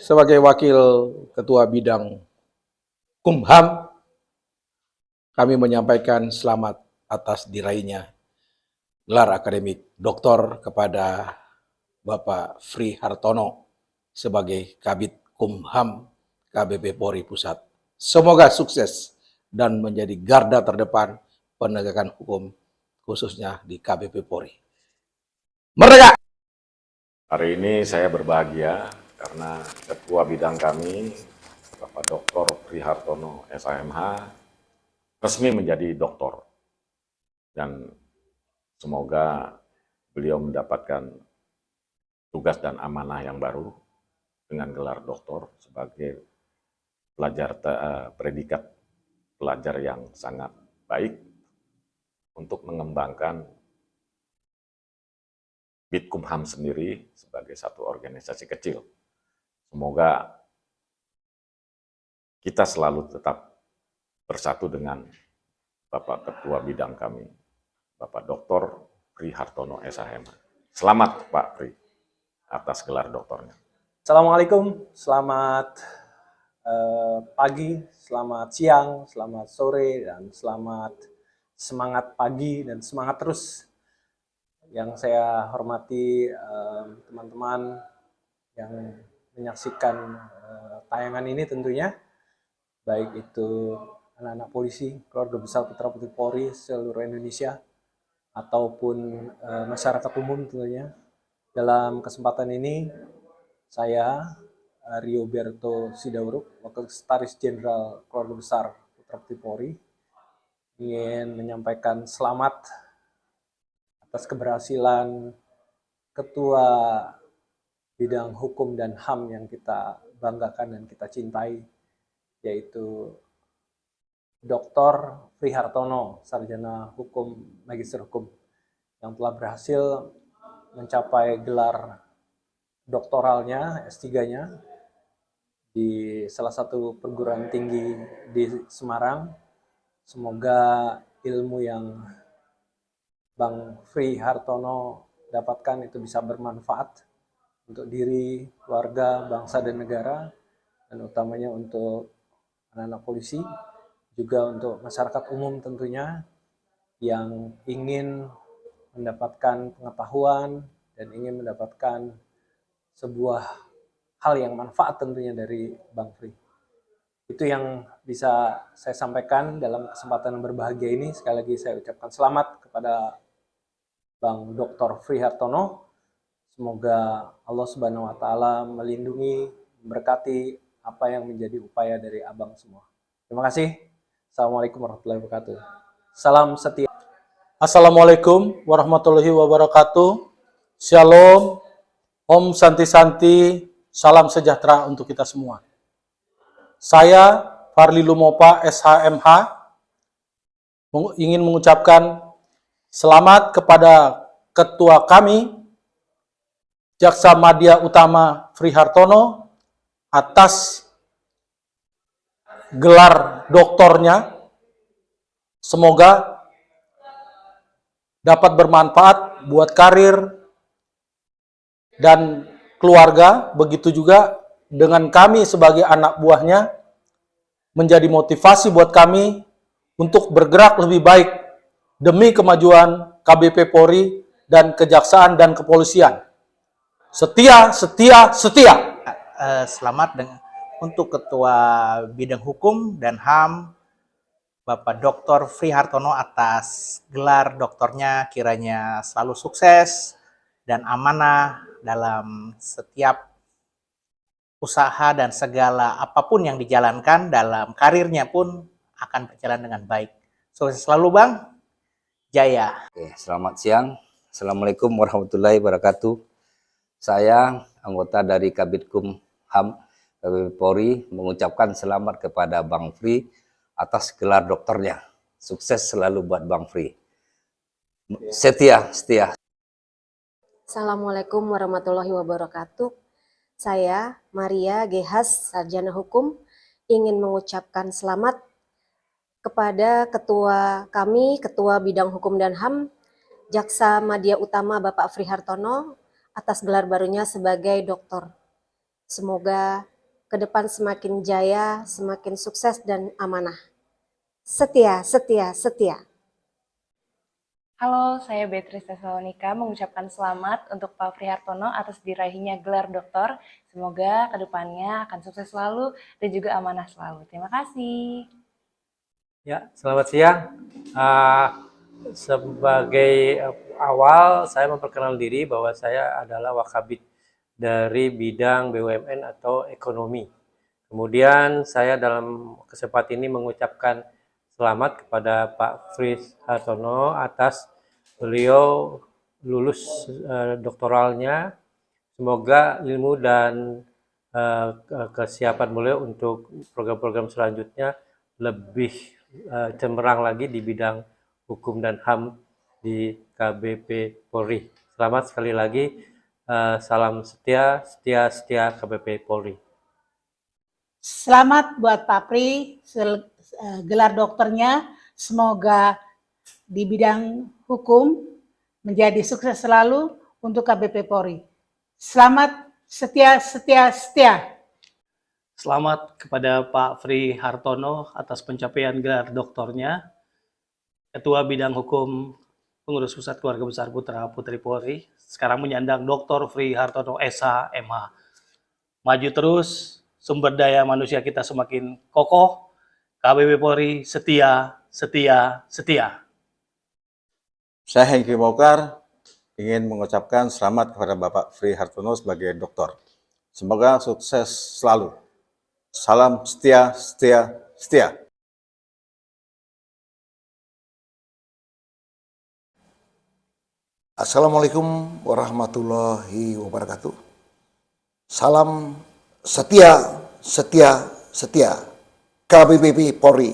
sebagai Wakil Ketua Bidang Kumham, kami menyampaikan selamat atas diraihnya gelar akademik doktor kepada Bapak Fri Hartono sebagai Kabid Kumham KBP Polri Pusat. Semoga sukses dan menjadi garda terdepan penegakan hukum khususnya di KBP Polri. Merdeka! Hari ini saya berbahagia karena Ketua Bidang kami, Bapak Dr. Fri Hartono, SHMH, resmi menjadi doktor. Dan semoga beliau mendapatkan tugas dan amanah yang baru dengan gelar doktor sebagai predikat pelajar yang sangat baik untuk mengembangkan Bidkumham sendiri sebagai satu organisasi kecil. Semoga kita selalu tetap bersatu dengan Bapak Ketua Bidang kami, Bapak Dr. Fri Hartono SHMH. Selamat Pak Fri atas gelar doktornya. Assalamualaikum, selamat pagi, selamat siang, selamat sore, dan selamat semangat pagi dan semangat terus. Yang saya hormati teman-teman yang menyaksikan tayangan ini tentunya, baik itu anak-anak polisi, keluarga besar Putra Putri Polri seluruh Indonesia, ataupun masyarakat umum tentunya. Dalam kesempatan ini, saya, Rio Berto Sidauruk, Wakil Sekretaris Jenderal Keluarga Besar Putra Putri Polri, ingin menyampaikan selamat atas keberhasilan Ketua Bidang Hukum dan HAM yang kita banggakan dan kita cintai, yaitu Dr. Fri Hartono, Sarjana Hukum, Magister Hukum, yang telah berhasil mencapai gelar doktoralnya, S3-nya, di salah satu perguruan tinggi di Semarang. Semoga ilmu yang Bang Fri Hartono dapatkan itu bisa bermanfaat untuk diri, keluarga, bangsa, dan negara, dan utamanya untuk anak-anak polisi, juga untuk masyarakat umum tentunya yang ingin mendapatkan pengetahuan dan ingin mendapatkan sebuah hal yang manfaat tentunya dari Bang Fri. Itu yang bisa saya sampaikan dalam kesempatan yang berbahagia ini. Sekali lagi saya ucapkan selamat kepada Bang Dr. Fri Hartono. Semoga Allah Subhanahu wa Ta'ala melindungi, memberkati apa yang menjadi upaya dari abang semua. Terima kasih. Assalamualaikum warahmatullahi wabarakatuh. Salam setia. Assalamualaikum warahmatullahi wabarakatuh. Shalom, Om Santi Santi, salam sejahtera untuk kita semua. Saya, Farli Lumopa, SHMH, ingin mengucapkan selamat kepada Ketua kami, Jaksa Madya Utama Fri Hartono, atas gelar doktornya. Semoga dapat bermanfaat buat karir dan keluarga, begitu juga dengan kami sebagai anak buahnya, menjadi motivasi buat kami untuk bergerak lebih baik demi kemajuan KBP Polri dan Kejaksaan dan Kepolisian. Setia, setia, setia. Selamat untuk Ketua Bidang Hukum dan HAM, Bapak Dr. Fri Hartono, atas gelar doktornya. Kiranya selalu sukses dan amanah dalam setiap usaha dan segala apapun yang dijalankan dalam karirnya pun akan berjalan dengan baik. Sukses selalu Bang. Jaya. Oke, selamat siang. Assalamualaikum warahmatullahi wabarakatuh. Saya, anggota dari Kabidkum HAM KBP Polri, mengucapkan selamat kepada Bang Fri atas gelar doktornya. Sukses selalu buat Bang Fri. Setia, setia. Assalamualaikum warahmatullahi wabarakatuh. Saya, Maria Gehas, Sarjana Hukum, ingin mengucapkan selamat kepada Ketua kami, Ketua Bidang Hukum dan HAM, Jaksa Madya Utama Bapak Fri Hartono, atas gelar barunya sebagai doktor. Semoga ke depan semakin jaya, semakin sukses dan amanah. Setia, setia, setia. Halo, saya Beatrice Tesalonika mengucapkan selamat untuk Pak Fri Hartono atas diraihnya gelar doktor. Semoga kedepannya akan sukses selalu dan juga amanah selalu. Terima kasih. Ya, selamat siang. Sebagai awal, saya memperkenalkan diri bahwa saya adalah Wakabid dari bidang BUMN atau ekonomi. Kemudian saya dalam kesempatan ini mengucapkan selamat kepada Pak Fri Hartono atas beliau lulus doktoralnya. Semoga ilmu dan kesiapan beliau untuk program-program selanjutnya lebih cemerlang lagi di bidang hukum dan HAM di KBP Polri. Selamat sekali lagi, salam setia, setia, setia KBP Polri. Selamat buat Pak Pri, gelar dokternya. Semoga di bidang hukum menjadi sukses selalu untuk KBP Polri. Selamat, setia, setia, setia. Selamat kepada Pak Fri Hartono atas pencapaian gelar doktornya. Ketua Bidang Hukum Pengurus Pusat Keluarga Besar Putra Putri Polri. Sekarang menyandang Dr. Fri Hartono SH MH. Maju terus, sumber daya manusia kita semakin kokoh. KBP Polri setia, setia, setia. Saya Hengki Mokar ingin mengucapkan selamat kepada Bapak Fri Hartono sebagai doktor. Semoga sukses selalu. Salam setia, setia, setia. Assalamualaikum warahmatullahi wabarakatuh. Salam setia, setia, setia. KBP Polri.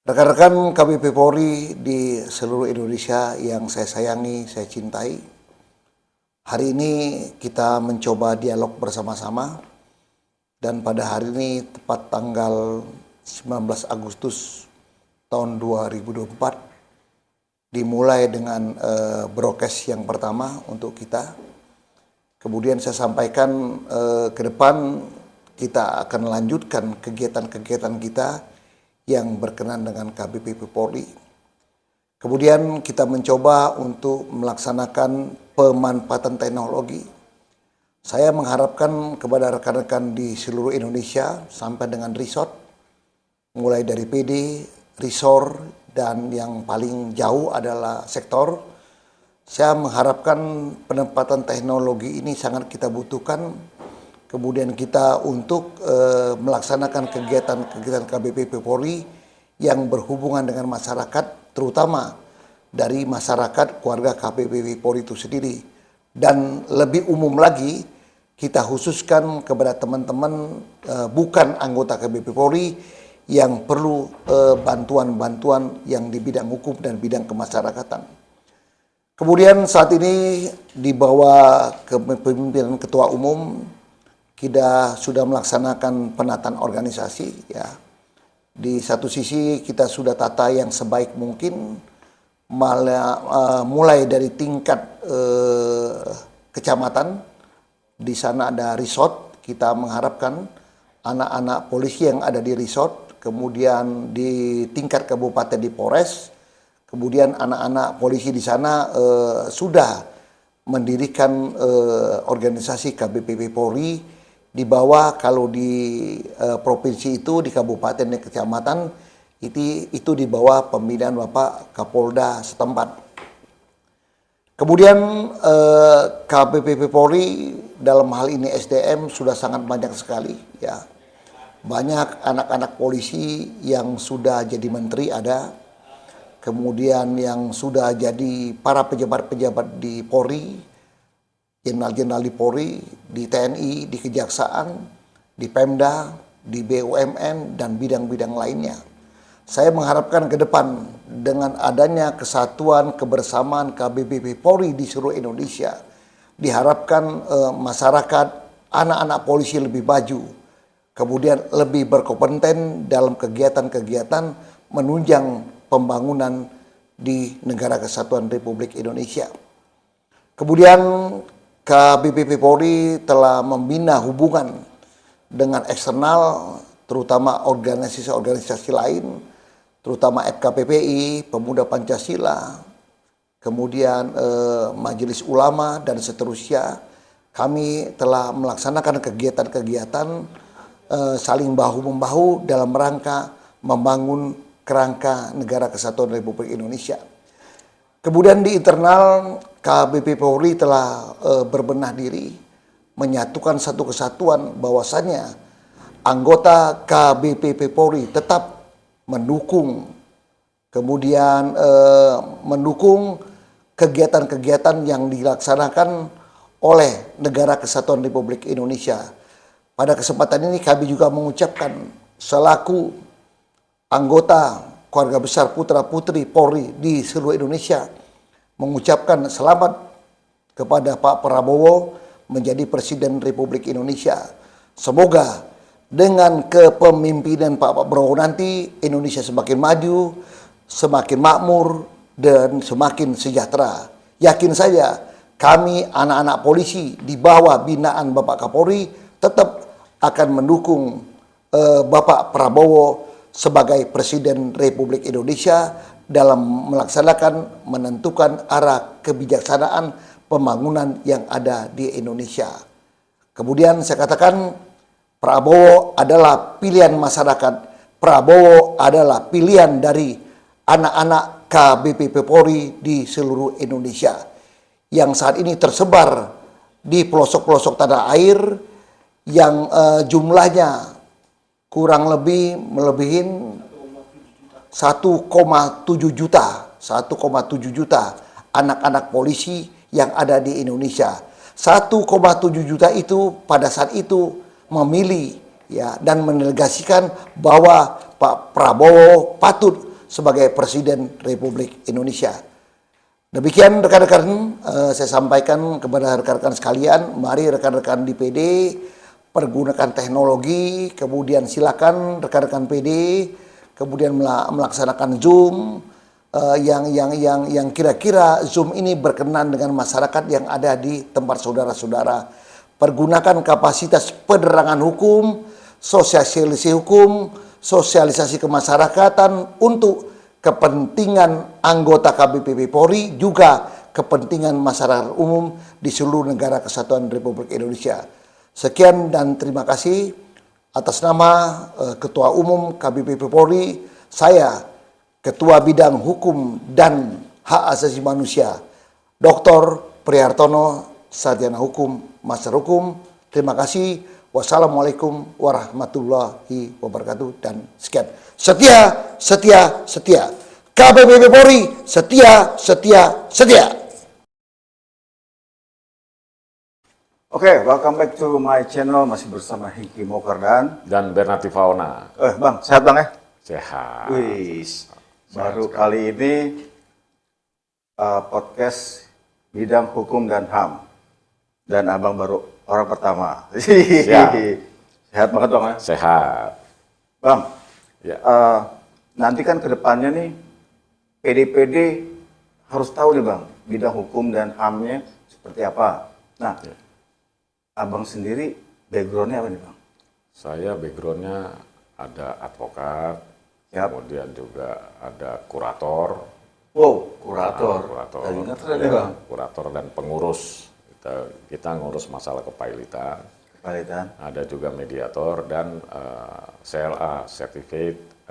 Rekan-rekan KBP Polri di seluruh Indonesia yang saya sayangi, saya cintai. Hari ini kita mencoba dialog bersama-sama. Dan pada hari ini tepat tanggal 19 Agustus tahun 2024 dimulai dengan brokes yang pertama untuk kita. Kemudian saya sampaikan ke depan kita akan lanjutkan kegiatan-kegiatan kita yang berkenan dengan KBP Polri. Kemudian kita mencoba untuk melaksanakan pemanfaatan teknologi. Saya mengharapkan kepada rekan-rekan di seluruh Indonesia sampai dengan resort, mulai dari PD, resort, dan yang paling jauh adalah sektor. Saya mengharapkan penempatan teknologi ini sangat kita butuhkan. Kemudian kita untuk melaksanakan kegiatan-kegiatan KBP Polri yang berhubungan dengan masyarakat, terutama dari masyarakat keluarga KBP Polri itu sendiri. Dan lebih umum lagi, kita khususkan kepada teman-teman bukan anggota KBP Polri yang perlu bantuan-bantuan yang di bidang hukum dan bidang kemasyarakatan. Kemudian saat ini di bawah kepemimpinan Ketua Umum, kita sudah melaksanakan penataan organisasi. Ya. Di satu sisi kita sudah tata yang sebaik mungkin, mulai dari tingkat kecamatan. Di sana ada resort, kita mengharapkan anak-anak polisi yang ada di resort, kemudian di tingkat kabupaten di Polres, kemudian anak-anak polisi di sana sudah mendirikan organisasi KBP Polri di bawah, kalau di provinsi itu, di kabupaten dan kecamatan, itu di bawah pembinaan Bapak Kapolda setempat. Kemudian KBP Polri dalam hal ini SDM sudah sangat banyak sekali, ya. Banyak anak-anak polisi yang sudah jadi menteri ada, kemudian yang sudah jadi para pejabat-pejabat di Polri, jenderal-jenderal di Polri, di TNI, di Kejaksaan, di Pemda, di BUMN, dan bidang-bidang lainnya. Saya mengharapkan ke depan dengan adanya kesatuan kebersamaan KBP Polri di seluruh Indonesia, diharapkan masyarakat, anak-anak polisi lebih maju, kemudian lebih berkompeten dalam kegiatan-kegiatan menunjang pembangunan di Negara Kesatuan Republik Indonesia. Kemudian KBP Polri telah membina hubungan dengan eksternal, terutama organisasi-organisasi lain, terutama FKPPI, Pemuda Pancasila, kemudian Majelis Ulama, dan seterusnya. Kami telah melaksanakan kegiatan-kegiatan saling bahu-membahu dalam rangka membangun kerangka Negara Kesatuan Republik Indonesia. Kemudian di internal KBP Polri telah berbenah diri, menyatukan satu kesatuan bahwasannya anggota KBP Polri tetap mendukung, kemudian mendukung kegiatan-kegiatan yang dilaksanakan oleh Negara Kesatuan Republik Indonesia. Pada kesempatan ini kami juga mengucapkan selaku anggota keluarga besar putra-putri Polri di seluruh Indonesia, mengucapkan selamat kepada Pak Prabowo menjadi Presiden Republik Indonesia. Semoga dengan kepemimpinan Pak Prabowo nanti Indonesia semakin maju, semakin makmur, dan semakin sejahtera. Yakin saja kami anak-anak polisi di bawah binaan Bapak Kapolri tetap akan mendukung Bapak Prabowo sebagai Presiden Republik Indonesia dalam melaksanakan menentukan arah kebijaksanaan pembangunan yang ada di Indonesia. Kemudian saya katakan Prabowo adalah pilihan masyarakat. Prabowo adalah pilihan dari anak-anak KBP Polri di seluruh Indonesia yang saat ini tersebar di pelosok-pelosok tanah air yang jumlahnya kurang lebih melebihi 1,7 juta anak-anak polisi yang ada di Indonesia. 1,7 juta itu pada saat itu memilih ya dan mendelegasikan bahwa Pak Prabowo patut sebagai Presiden Republik Indonesia. Demikian rekan-rekan, saya sampaikan kepada rekan-rekan sekalian, mari rekan-rekan di PD pergunakan teknologi, kemudian silakan rekan-rekan PD kemudian melaksanakan Zoom yang kira-kira Zoom ini berkenan dengan masyarakat yang ada di tempat saudara-saudara. Pergunakan kapasitas penerangan hukum, sosialisasi kemasyarakatan untuk kepentingan anggota KBP Polri, juga kepentingan masyarakat umum di seluruh negara Kesatuan Republik Indonesia. Sekian dan terima kasih atas nama Ketua Umum KBP Polri, saya Ketua Bidang Hukum dan Hak Asasi Manusia, Dr. Prihartono, Sarjana Hukum, Master Hukum. Terima kasih. Wassalamualaikum warahmatullahi wabarakatuh dan sekian. Setia, setia, setia. KBP Polri, setia, setia, setia. Oke, welcome back to my channel. Masih bersama Hengki Mokardan Dan Bernati Fauna. Bang, sehat Bang ya? Sehat. Wih, baru kali ini podcast bidang hukum dan HAM. Dan Abang baru orang pertama. Sehat banget Bang ya? Sehat. Bang, Ya. nanti kan ke depannya nih PD-PD harus tahu nih Bang, bidang hukum dan HAM-nya seperti apa. Nah, Ya. Abang sendiri background-nya apa nih Bang? Saya background-nya ada advokat, Yap. kemudian juga ada kurator. Wow, kurator. Kurator. Tadi ingat tadi, Bang. Kurator dan pengurus. Kita ngurus masalah kepailitan. Kepailitan. Ada juga mediator dan CLA, Certificate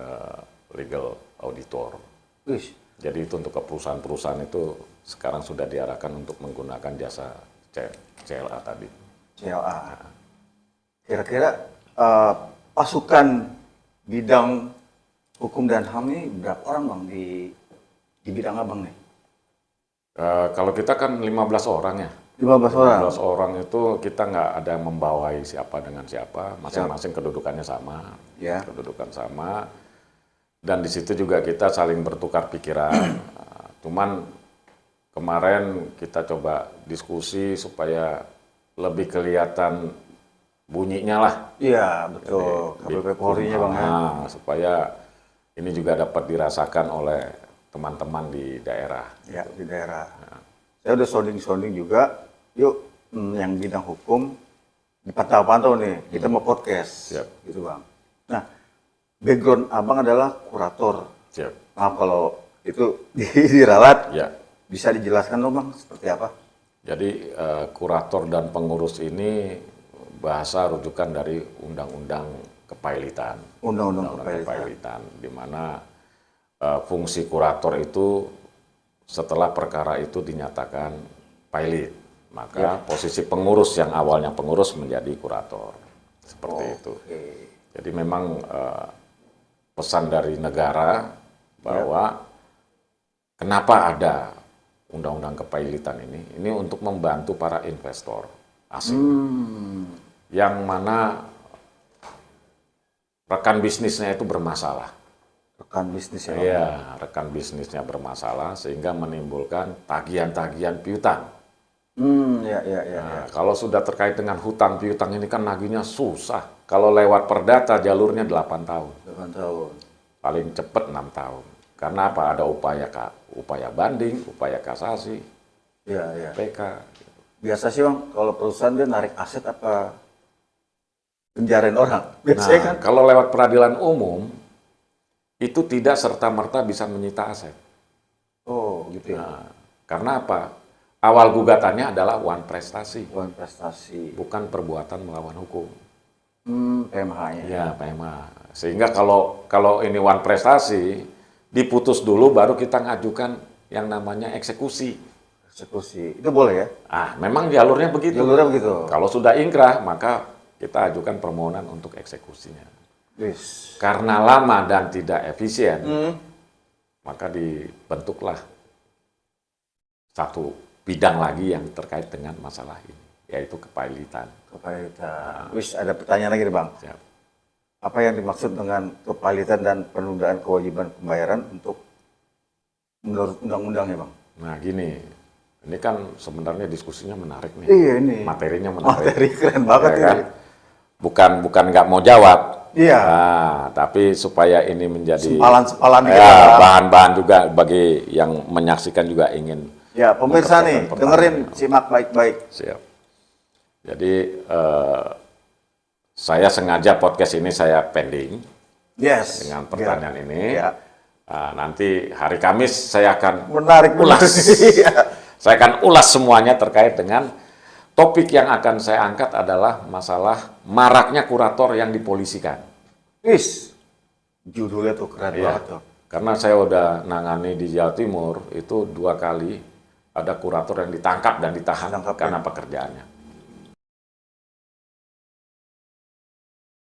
Legal Auditor. Wih, Jadi itu untuk ke perusahaan-perusahaan itu sekarang sudah diarahkan untuk menggunakan jasa CLA tadi. CLA. Kira-kira pasukan bidang hukum dan HAM ini berapa orang Bang di bidang Abang nih? Kalau kita kan 15 orang ya. 15 orang. 15 orang itu kita nggak ada yang membawai siapa dengan siapa, masing-masing kedudukannya sama, Ya. kedudukan sama, dan di situ juga kita saling bertukar pikiran. Cuman kemarin kita coba diskusi supaya lebih kelihatan bunyinya lah. Iya, betul. KBP Polri-nya Bang ya. Supaya ini juga dapat dirasakan oleh teman-teman di daerah. Ya, di daerah. Saya udah sounding juga. Yuk, yang bidang hukum Ini pantau-pantau nih, kita mau podcast, Siap. gitu Bang. Nah, background Abang adalah kurator. Siap. Maaf kalau itu diralat, Ya. bisa dijelaskan dong Bang, seperti apa? Jadi kurator dan pengurus ini bahasa rujukan dari Undang-Undang Kepailitan. Undang-undang Kepailitan, di mana fungsi kurator itu setelah perkara itu dinyatakan pailit, maka posisi pengurus yang awalnya pengurus menjadi kurator. Seperti itu. Jadi memang pesan dari negara bahwa kenapa ada Undang-Undang Kepailitan ini untuk membantu para investor asing. Yang mana rekan bisnisnya itu bermasalah. Rekan bisnis ya? Iya, rekan bisnisnya bermasalah sehingga menimbulkan tagihan-tagihan piutang. Nah, kalau sudah terkait dengan hutang piutang ini kan nagihnya susah. Kalau lewat perdata jalurnya 8 tahun. 8 tahun. Paling cepat 6 tahun. Karena apa? Ada upaya banding, upaya kasasi, Iya. PK. Biasa sih Bang, kalau perusahaan dia narik aset apa penjarain orang? Biasanya Nah, kan? kalau lewat peradilan umum, itu tidak serta-merta bisa menyita aset. Oh, gitu ya. Nah, karena apa? Awal gugatannya adalah wan prestasi, Bukan prestasi. bukan perbuatan melawan hukum. PMH-nya. Ya, PMA. Sehingga kalau ini wan prestasi, diputus dulu baru kita ngajukan yang namanya eksekusi. Eksekusi. Itu boleh ya? Ah, memang jalurnya begitu. Jalurnya begitu. Kalau sudah ingkrah, maka kita ajukan permohonan untuk eksekusinya. Wis. Karena lama dan tidak efisien, maka dibentuklah satu bidang lagi yang terkait dengan masalah ini, yaitu kepailitan. Kepailitan. Wis, ada pertanyaan lagi nih Bang. Siap. Apa yang dimaksud dengan kepailitan dan penundaan kewajiban pembayaran untuk menurut undang-undangnya Bang? Nah gini, ini kan sebenarnya diskusinya menarik nih. Iya ini. Materinya menarik. Materi keren banget Ya ini. kan? Bukan nggak mau jawab. Iya. Nah, tapi supaya ini menjadi Sempalan-sempalan ya, kita. bahan-bahan juga bagi yang menyaksikan juga ingin. Ya, pemirsa nih, mempersiapkan dengerin, pertanyaan. simak baik-baik. Siap. Jadi saya sengaja podcast ini saya pending Yes. dengan pertanyaan ini. Ya. Nanti hari Kamis saya akan Menarik ulas. Iya. Saya akan ulas semuanya terkait dengan topik yang akan saya angkat adalah masalah maraknya kurator yang dipolisikan. Wis. Judulnya tuh keren Iya. banget tuh. Karena saya udah nangani di Jawa Timur itu 2 kali ada kurator yang ditangkap dan ditahan Ditangkap, karena ya. pekerjaannya.